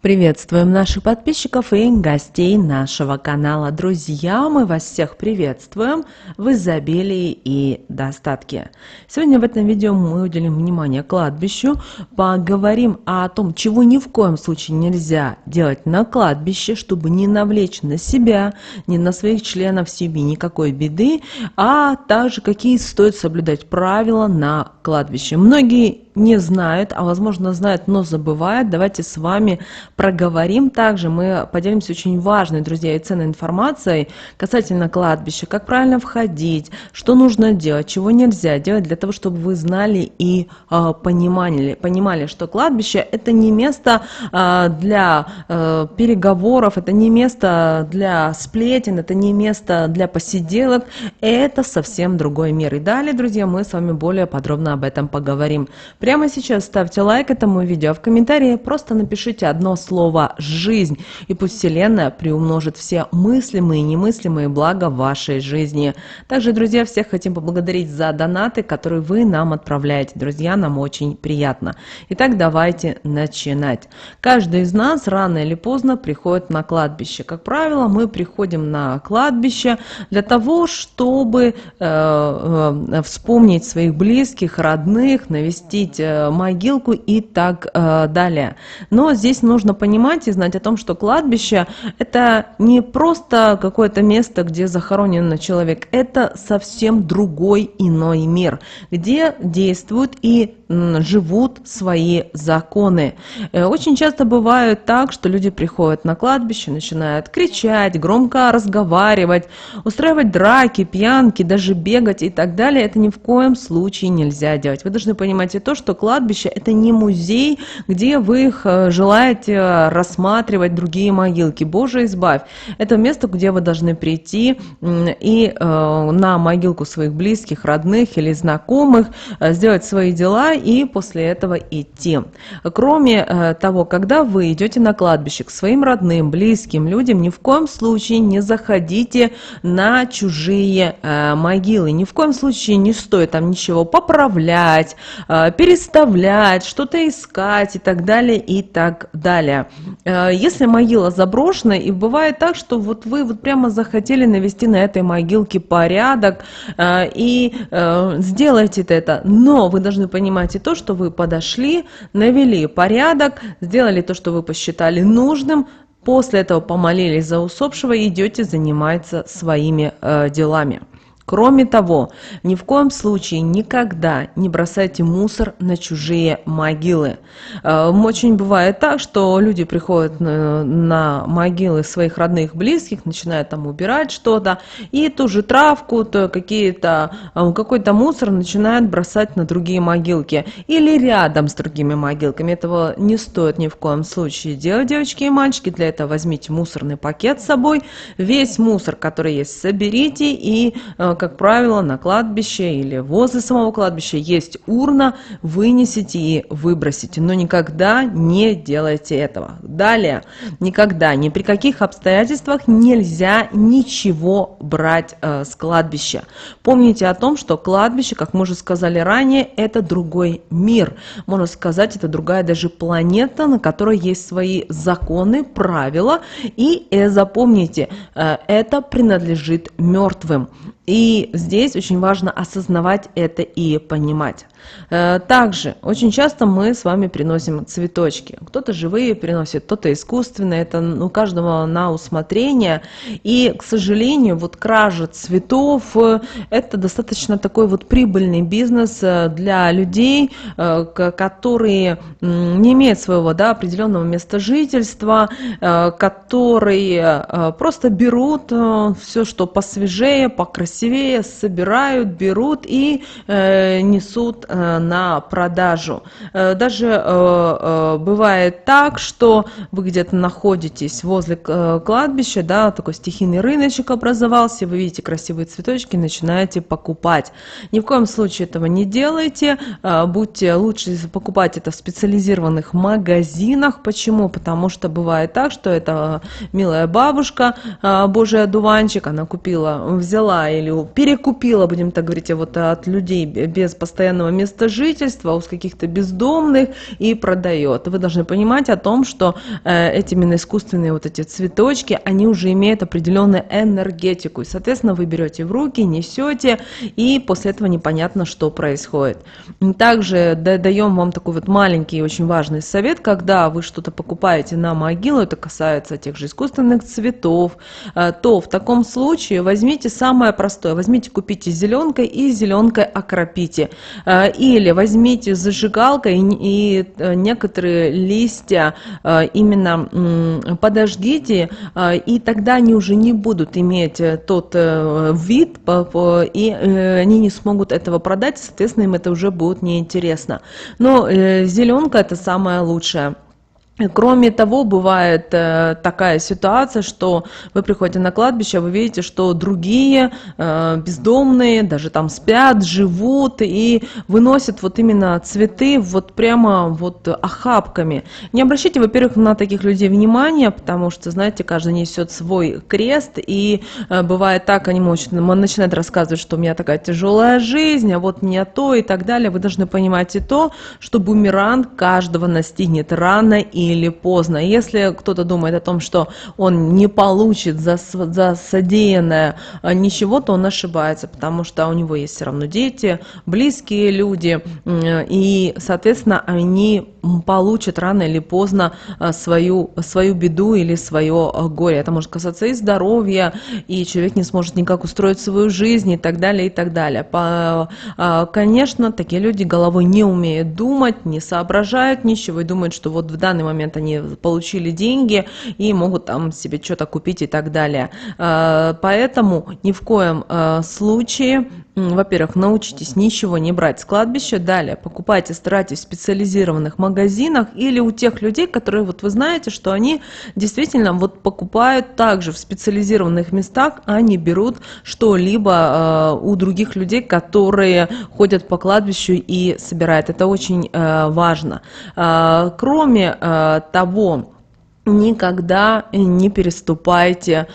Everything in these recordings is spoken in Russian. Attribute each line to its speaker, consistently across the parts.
Speaker 1: Приветствуем наших подписчиков и гостей нашего канала. Друзья, мы вас всех приветствуем в изобилии и достатке. Сегодня в этом видео мы уделим внимание кладбищу, поговорим о том, чего ни в коем случае нельзя делать на кладбище, чтобы не навлечь на себя, ни на своих членов семьи никакой беды, а также какие стоит соблюдать правила на кладбище. Многие не знают, а возможно знают, но забывают. Давайте с вами проговорим. Также мы поделимся очень важной, друзья, и ценной информацией касательно кладбища, как правильно входить, что нужно делать, чего нельзя делать, для того, чтобы вы знали и понимали, что кладбище – это не место для переговоров, это не место для сплетен, это не место для посиделок, это совсем другой мир. И далее, друзья, мы с вами более подробно об этом поговорим. Прямо сейчас ставьте лайк этому видео, а в комментарии просто напишите одно слово «жизнь», и пусть Вселенная приумножит все мыслимые и немыслимые блага в вашей жизни. Также, друзья, всех хотим поблагодарить за донаты, которые вы нам отправляете. Друзья, нам очень приятно. Итак, давайте начинать. Каждый из нас рано или поздно приходит на кладбище. Как правило, мы приходим на кладбище для того, чтобы вспомнить своих близких, родных, навестить могилку и так далее. Но здесь нужно понимать и знать о том, что кладбище – это не просто какое-то место, где захоронен человек, это совсем другой иной мир, где действуют и живут свои законы. Очень часто бывает так, что люди приходят на кладбище, начинают кричать, громко разговаривать, устраивать драки, пьянки, даже бегать и так далее. Это ни в коем случае нельзя делать. Вы должны понимать и то, что кладбище – это не музей, где вы их желаете рассматривать другие могилки. Боже, избавь! Это место, где вы должны прийти и на могилку своих близких, родных или знакомых, сделать свои дела и после этого идти. Кроме того, когда вы идете на кладбище к своим родным, близким людям, ни в коем случае не заходите на чужие могилы. Ни в коем случае не стоит там ничего поправлять, переставлять, что-то искать и так далее, и так далее. Если могила заброшена, и бывает так, что вот вы вот прямо захотели навести на этой могилке порядок, и сделайте это, но вы должны понимать и то, что вы подошли, навели порядок, сделали то, что вы посчитали нужным, после этого помолились за усопшего и идете заниматься своими делами. Кроме того, ни в коем случае никогда не бросайте мусор на чужие могилы. Очень бывает так, что люди приходят на могилы своих родных, близких, начинают там убирать что-то, и ту же травку, какой-то мусор начинают бросать на другие могилки или рядом с другими могилками. Этого не стоит ни в коем случае делать, девочки и мальчики. Для этого возьмите мусорный пакет с собой, весь мусор, который есть, соберите и как правило, на кладбище или возле самого кладбища есть урна, вынесите и выбросите, но никогда не делайте этого. Далее, никогда, ни при каких обстоятельствах нельзя ничего брать с кладбища. Помните о том, что кладбище, как мы уже сказали ранее, это другой мир. Можно сказать, это другая даже планета, на которой есть свои законы, правила, и запомните, это принадлежит мертвым. И здесь очень важно осознавать это и понимать. Также очень часто мы с вами приносим цветочки. Кто-то живые приносит, кто-то искусственные. Это у каждого на усмотрение. И, к сожалению, вот кража цветов – это достаточно такой вот прибыльный бизнес для людей, которые не имеют своего определенного места жительства, которые просто берут все, что посвежее, покрасивее, собирают, берут и несут на продажу. Даже бывает так, что вы где-то находитесь возле кладбища, такой стихийный рыночек образовался, вы видите красивые цветочки, начинаете покупать. Ни в коем случае этого не делайте, будьте лучше покупать это в специализированных магазинах. Почему? Потому что бывает так, что это милая бабушка, божий одуванчик, она взяла или перекупила, будем так говорить, вот от людей без постоянного места жительства, у каких-то бездомных и продает. Вы должны понимать о том, что эти именно искусственные вот эти цветочки, они уже имеют определенную энергетику. И, соответственно, вы берете в руки, несете, и после этого непонятно, что происходит. Также даем вам такой вот маленький и очень важный совет, когда вы что-то покупаете на могилу, это касается тех же искусственных цветов, то в таком случае возьмите самое простое, купите зеленкой и зеленкой окропите, или возьмите зажигалкой и некоторые листья именно подожгите, и тогда они уже не будут иметь тот вид, и они не смогут этого продать, соответственно, им это уже будет неинтересно. Но зеленка это самое лучшее. Кроме того, бывает такая ситуация, что вы приходите на кладбище, вы видите, что другие бездомные даже там спят, живут и выносят вот именно цветы вот прямо вот охапками. Не обращайте, во-первых, на таких людей внимания, потому что, знаете, каждый несет свой крест, и бывает так, они начинают рассказывать, что у меня такая тяжелая жизнь, а вот мне то и так далее. Вы должны понимать и то, что бумеранг каждого настигнет рано или поздно. Если кто-то думает о том, что он не получит за содеянное ничего, то он ошибается, потому что у него есть все равно дети, близкие люди, и, соответственно, они получат рано или поздно свою беду или свое горе. Это может касаться и здоровья, и человек не сможет никак устроить свою жизнь и так далее, и так далее. Конечно, такие люди головой не умеют думать, не соображают ничего и думают, что вот в данный момент они получили деньги и могут там себе что-то купить и так далее. Поэтому ни в коем случае, во-первых, научитесь ничего не брать с кладбища. Далее, покупайте, старайтесь в специализированных магазинах или у тех людей, которые вот вы знаете, что они действительно вот покупают также в специализированных местах, а не берут что-либо у других людей, которые ходят по кладбищу и собирают. Это очень важно. Кроме того, никогда не переступайте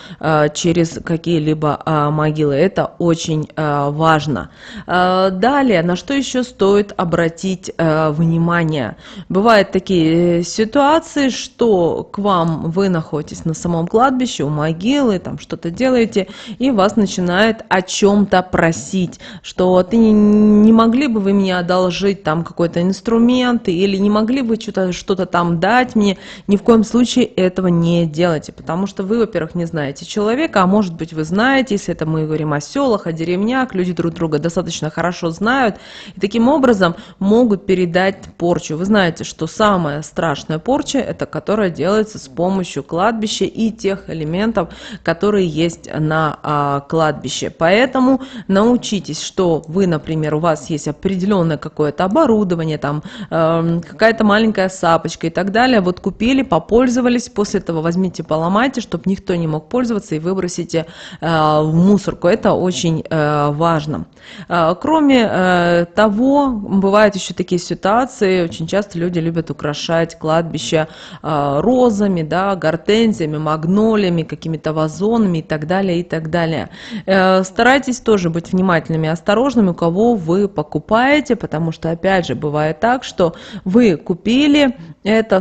Speaker 1: через какие-либо могилы. Это очень важно. Далее, на что еще стоит обратить внимание? Бывают такие ситуации, что к вам, вы находитесь на самом кладбище, у могилы, там что-то делаете, и вас начинает о чем-то просить, что ты не могли бы вы мне одолжить там какой-то инструмент, или не могли бы что-то там дать мне. Ни в коем случае этого не делайте, потому что вы, во-первых, не знаете человека, а может быть вы знаете, если это мы говорим о селах, о деревнях, люди друг друга достаточно хорошо знают, и таким образом могут передать порчу. Вы знаете, что самая страшная порча, это которая делается с помощью кладбища и тех элементов, которые есть на кладбище. Поэтому научитесь, что вы, например, у вас есть определенное какое-то оборудование, там какая-то маленькая сапочка и так далее, вот купили, попользовались, после этого возьмите, поломайте, чтобы никто не мог пользоваться, и выбросите в мусорку. Это очень важно. Кроме того, бывают еще такие ситуации, очень часто люди любят украшать кладбище розами, да, гортензиями, магнолиями, какими-то вазонами и так далее, и так далее. Старайтесь тоже быть внимательными и осторожными, у кого вы покупаете, потому что, опять же, бывает так, что вы купили это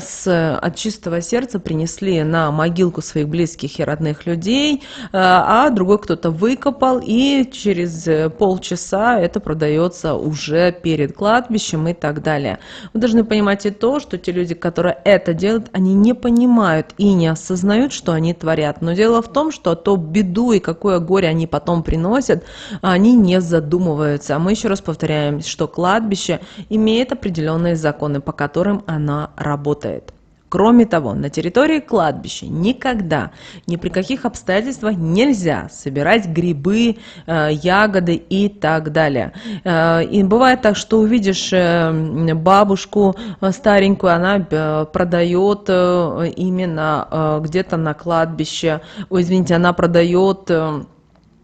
Speaker 1: от чистого сердца, принесли на могилку своих близких и родных людей, а другой кто-то выкопал, и через полчаса это продается уже перед кладбищем и так далее. Вы должны понимать и то, что те люди, которые это делают, они не понимают и не осознают, что они творят. Но дело в том, что то беду и какое горе они потом приносят, они не задумываются. А мы еще раз повторяем, что кладбище имеет определенные законы, по которым она работает. Кроме того, на территории кладбища никогда, ни при каких обстоятельствах нельзя собирать грибы, ягоды и так далее. И бывает так, что увидишь бабушку старенькую, она продает именно где-то на кладбище, ой, извините, она продает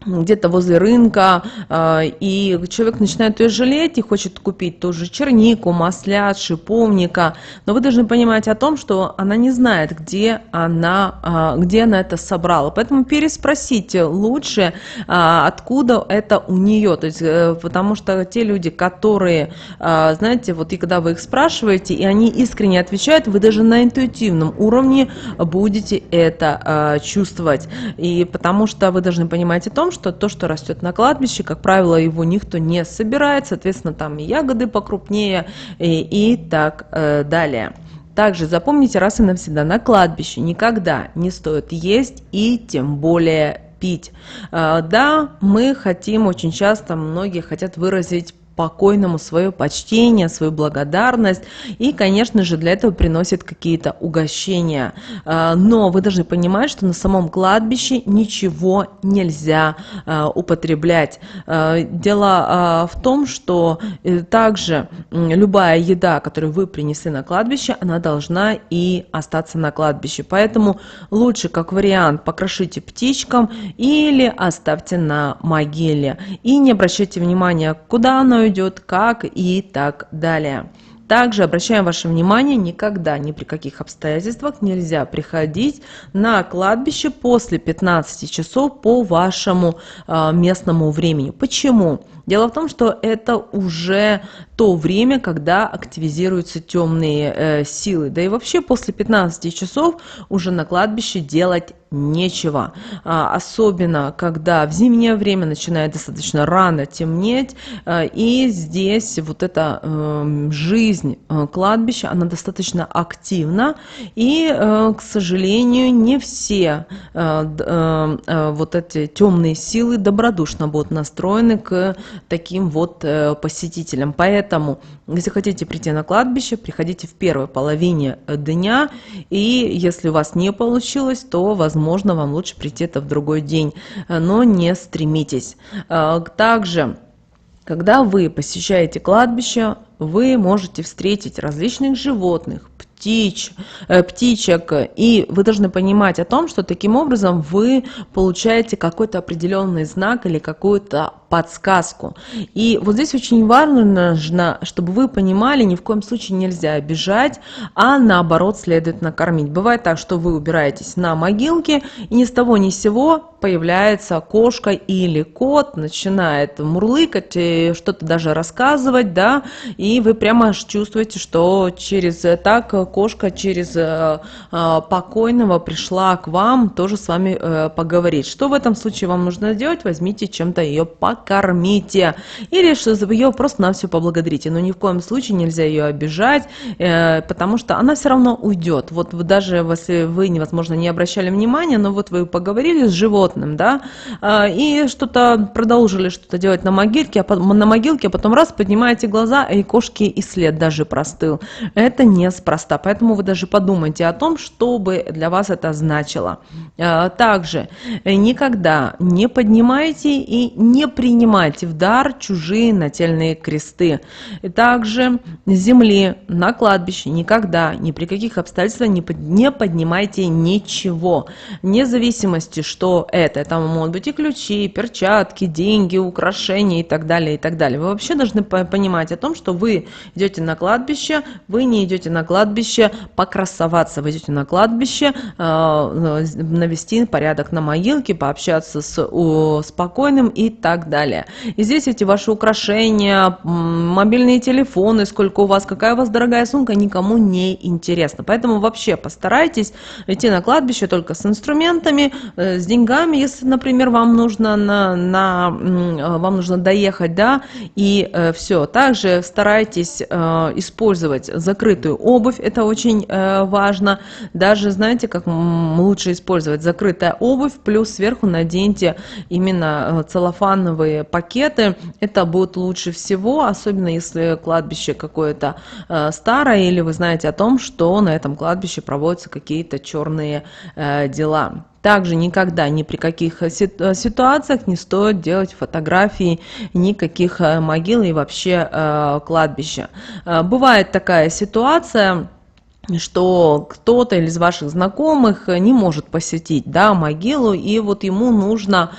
Speaker 1: где-то возле рынка, и человек начинает ее жалеть и хочет купить ту же чернику, маслят, шиповника, но вы должны понимать о том, что она не знает, где она это собрала, поэтому переспросите лучше, откуда это у нее, то есть, потому что те люди, которые, знаете, вот и когда вы их спрашиваете, и они искренне отвечают, вы даже на интуитивном уровне будете это чувствовать, и потому что вы должны понимать о том, что то, что растет на кладбище, как правило, его никто не собирает, соответственно, там и ягоды покрупнее, и так далее. Также запомните раз и навсегда, на кладбище никогда не стоит есть и тем более пить. Да, мы хотим, очень часто многие хотят выразить покойному свое почтение, свою благодарность, и, конечно же, для этого приносят какие-то угощения. Но вы должны понимать, что на самом кладбище ничего нельзя употреблять. Дело в том, что также любая еда, которую вы принесли на кладбище, она должна и остаться на кладбище. Поэтому лучше, как вариант, покрошите птичкам или оставьте на могиле. И не обращайте внимания, куда оно идет, как и так далее. Также обращаем ваше внимание, никогда, ни при каких обстоятельствах нельзя приходить на кладбище после 15 часов по вашему местному времени. Почему? Дело в том, что это уже то время, когда активизируются темные силы. Да и вообще после 15 часов уже на кладбище делать нечего. Особенно, когда в зимнее время начинает достаточно рано темнеть. И здесь вот эта жизнь кладбища, она достаточно активна. И, к сожалению, не все вот эти темные силы добродушно будут настроены к таким вот посетителям. Поэтому, если хотите прийти на кладбище, приходите в первой половине дня, и если у вас не получилось, то, возможно, вам лучше прийти это в другой день, но не стремитесь. Также, когда вы посещаете кладбище, вы можете встретить различных животных, птичек, и вы должны понимать о том, что таким образом вы получаете какой-то определенный знак или какую-то подсказку. И вот здесь очень важно, чтобы вы понимали, ни в коем случае нельзя обижать, а наоборот следует накормить. Бывает так, что вы убираетесь на могилке, и ни с того ни с сего появляется кошка или кот, начинает мурлыкать, что-то даже рассказывать, да, и вы прямо аж чувствуете, что кошка через покойного пришла к вам тоже с вами поговорить. Что в этом случае вам нужно сделать? Возьмите чем-то ее покормите, или что ее просто на все поблагодарите, но ни в коем случае нельзя ее обижать, потому что она все равно уйдет. Вот вы, даже если вы, возможно, не обращали внимания, но вот вы поговорили с животным, да, и что-то продолжили что-то делать на могилке, а потом раз поднимаете глаза, и кошки и след даже простыл. Это неспроста, поэтому вы даже подумайте о том, что бы для вас это значило. Также никогда не поднимайте и не принимайте в дар чужие нательные кресты. И также с земли на кладбище никогда, ни при каких обстоятельствах не поднимайте ничего. Вне зависимости, что это. Там могут быть и ключи, и перчатки, деньги, украшения и так далее, и так далее. Вы вообще должны понимать о том, что вы идете на кладбище, вы не идете на кладбище покрасоваться, вы идете на кладбище навести порядок на могилке, пообщаться с покойным и так далее. И здесь эти ваши украшения, мобильные телефоны, сколько у вас, какая у вас дорогая сумка, никому не интересно. Поэтому вообще постарайтесь идти на кладбище только с инструментами, с деньгами, если, например, вам нужно вам нужно доехать, да, и все. Также старайтесь использовать закрытую обувь, это очень важно. Даже, знаете, как лучше использовать закрытая обувь, плюс сверху наденьте именно целлофановые пакеты, это будет лучше всего, особенно если кладбище какое-то старое, или вы знаете о том, что на этом кладбище проводятся какие-то черные дела. Также никогда, ни при каких ситуациях не стоит делать фотографии никаких могил и вообще кладбища. Бывает такая ситуация, что кто-то из ваших знакомых не может посетить, да, могилу, и вот ему нужно,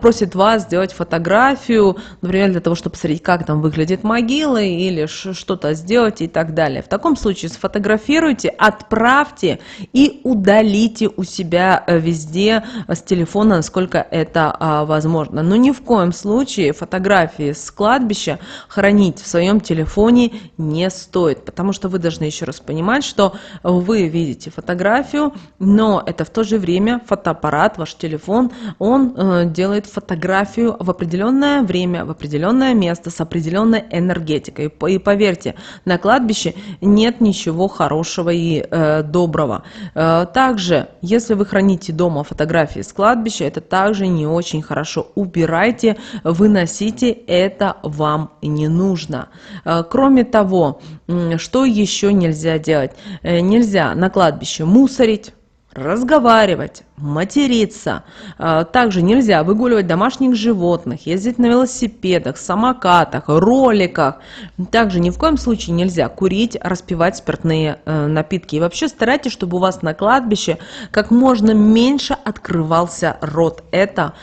Speaker 1: просит вас сделать фотографию, например, для того, чтобы посмотреть, как там выглядит могила, или что-то сделать и так далее. В таком случае сфотографируйте, отправьте и удалите у себя везде с телефона, насколько это возможно. Но ни в коем случае фотографии с кладбища хранить в своем телефоне не стоит, потому что вы должны еще раз понимать, что вы видите фотографию, но это в то же время фотоаппарат, ваш телефон, он делает фотографию в определенное время, в определенное место, с определенной энергетикой. И поверьте, на кладбище нет ничего хорошего и доброго. Также, если вы храните дома фотографии с кладбища, это также не очень хорошо. Убирайте, выносите, это вам не нужно. Кроме того, что еще нельзя делать? Нельзя на кладбище мусорить, разговаривать, материться. Также нельзя выгуливать домашних животных, ездить на велосипедах, самокатах, роликах. Также ни в коем случае нельзя курить, распивать спиртные напитки. И вообще старайтесь, чтобы у вас на кладбище как можно меньше открывался рот. Это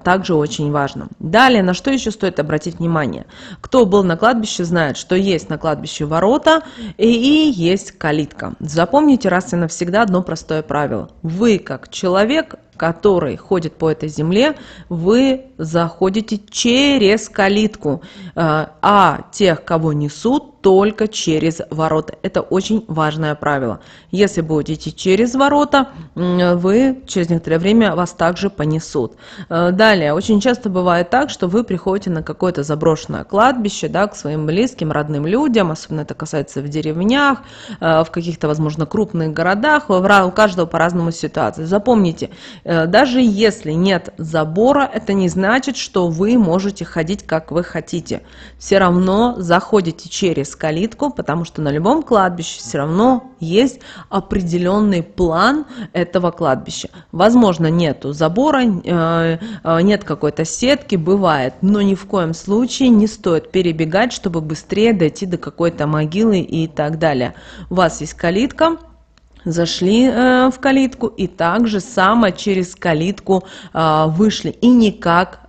Speaker 1: также очень важно. Далее, на что еще стоит обратить внимание? Кто был на кладбище, знает, что есть на кладбище ворота и есть калитка. Запомните раз и навсегда одно простое правило. Вы, как человек, который ходит по этой земле, вы заходите через калитку, а тех, кого несут, только через ворота. Это очень важное правило. Если будете идти через ворота, вы через некоторое время вас также понесут. Далее, очень часто бывает так, что вы приходите на какое-то заброшенное кладбище, да, к своим близким, родным людям, особенно это касается в деревнях, в каких-то, возможно, крупных городах, у каждого по-разному ситуация. Запомните, даже если нет забора, это не значит, что вы можете ходить, как вы хотите. Все равно заходите через калитку, потому что на любом кладбище все равно есть определенный план этого кладбища. Возможно, нету забора, нет какой-то сетки, бывает, но ни в коем случае не стоит перебегать, чтобы быстрее дойти до какой-то могилы и так далее. У вас есть калитка. Зашли в калитку и также само через калитку вышли, и никак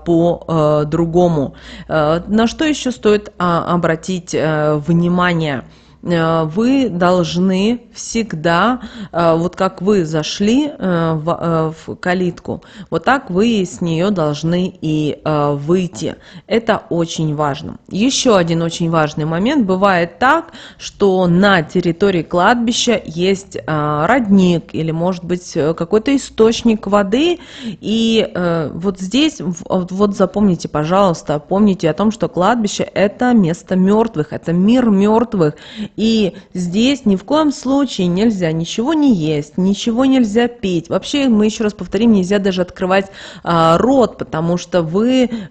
Speaker 1: по-другому. На что еще стоит обратить внимание? Вы должны всегда, вот как вы зашли в калитку, вот так вы с нее должны и выйти. Это очень важно. Еще один очень важный момент. Бывает так, что на территории кладбища есть родник или, может быть, какой-то источник воды. И вот здесь, вот запомните, пожалуйста, помните о том, что кладбище – это место мертвых, это мир мертвых. И здесь ни в коем случае нельзя ничего не есть, ничего нельзя пить. Вообще, мы еще раз повторим, нельзя даже открывать рот, потому что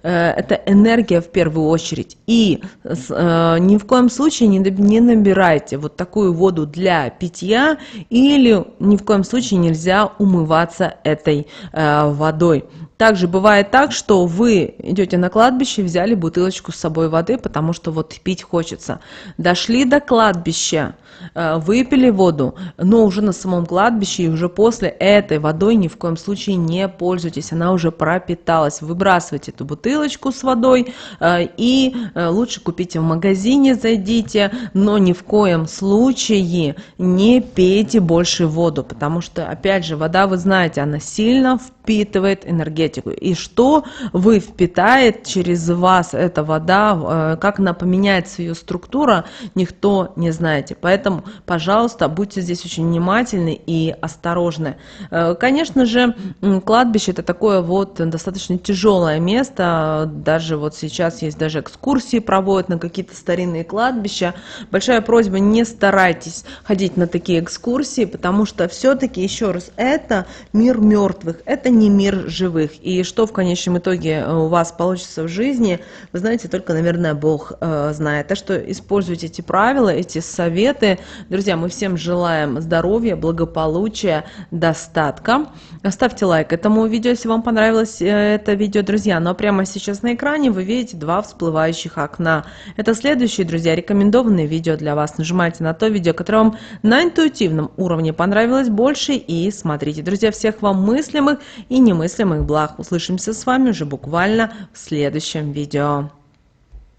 Speaker 1: это энергия в первую очередь. И ни в коем случае не набирайте вот такую воду для питья, или ни в коем случае нельзя умываться этой водой. Также бывает так, что вы идете на кладбище, взяли бутылочку с собой воды, потому что вот пить хочется. Дошли до кладбища, выпили воду, но уже на самом кладбище и уже после этой водой ни в коем случае не пользуйтесь, она уже пропиталась. Выбрасывайте эту бутылочку с водой и лучше купите в магазине, зайдите, но ни в коем случае не пейте больше воду, потому что, опять же, вода, вы знаете, она сильно впитывает энергетику. И что вы впитает через вас эта вода, как она поменяется ее структура, никто не знаете. Поэтому, пожалуйста, будьте здесь очень внимательны и осторожны. Конечно же, кладбище – это такое вот достаточно тяжелое место. Даже вот сейчас есть даже экскурсии проводят на какие-то старинные кладбища. Большая просьба, не старайтесь ходить на такие экскурсии, потому что все-таки, еще раз, это мир мертвых. Это не мир живых. И что в конечном итоге у вас получится в жизни, вы знаете, только, наверное, Бог знает. Так что используйте эти правила, эти советы. Друзья, мы всем желаем здоровья, благополучия, достатка. Ставьте лайк этому видео, если вам понравилось это видео, друзья. Но прямо сейчас на экране вы видите два всплывающих окна. Это следующие, друзья, рекомендованные видео для вас. Нажимайте на то видео, которое вам на интуитивном уровне понравилось больше, и смотрите. Друзья, всех вам мыслимых и немыслимых благ. Услышимся с вами уже буквально в следующем видео.